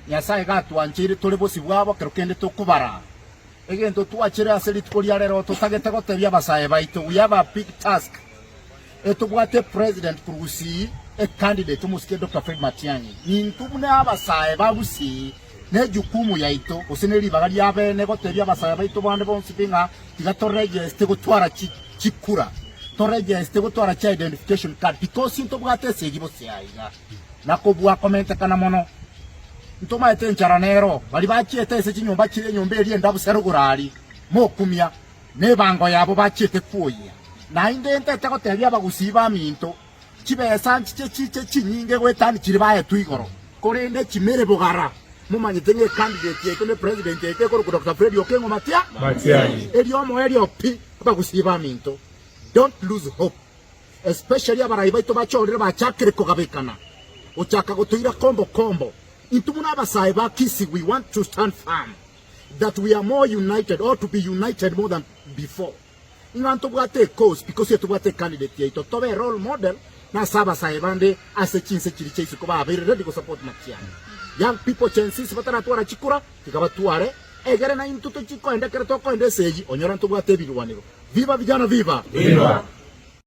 nyasaye gatwanchire tuli bosi bwabo kerukende tukubara egento twachire aseli tukolia rero tutagete gotebia basaye baitu. We have a big task. Etubwate president kurusi a candidate umusikie Dr. Fred Matiang'i nintumune abasaye babusi ne jukumu yaito usineri bagali abene gotebia basaye baitu bande bonsi pinga tigatorregister gutwara chikura torregister gutwara cha identification card because intubwate segibo siaiga nakobwa comment kana mono ntoma ete ncharanero bali bachiete ese chinyumba chire nyumba eri endabusero gurari mokumia ne bango yabo bachiete kuya na indente takotebia bagusiba minto chibesa chiche chinyinge gwetani chiri baye tuigoro korende chimere bogara mumanyite ne candidate yeke ne president yeke ko Dr. Fred Okengo Matiang'i eriomo eriopi bagusiba minto. Don't lose hope, especially abarayi baito bachorera bachakire kugabekana ochaka gotuira kombo intumuna abasaye bakisi. We want to stand firm that we are more united, or to be united more than before. Inganto bwate cause because you bwate candidate yaito tobe role model na saba saibande ase chinse chiriche isuko ba very ready to support Matiang'i. Young people chances batara twara chikura tikabatuare egere na intuto chiko ende kere toko ende seji onyoranto bwate bilwaniro. Viva vijana, viva! Viva!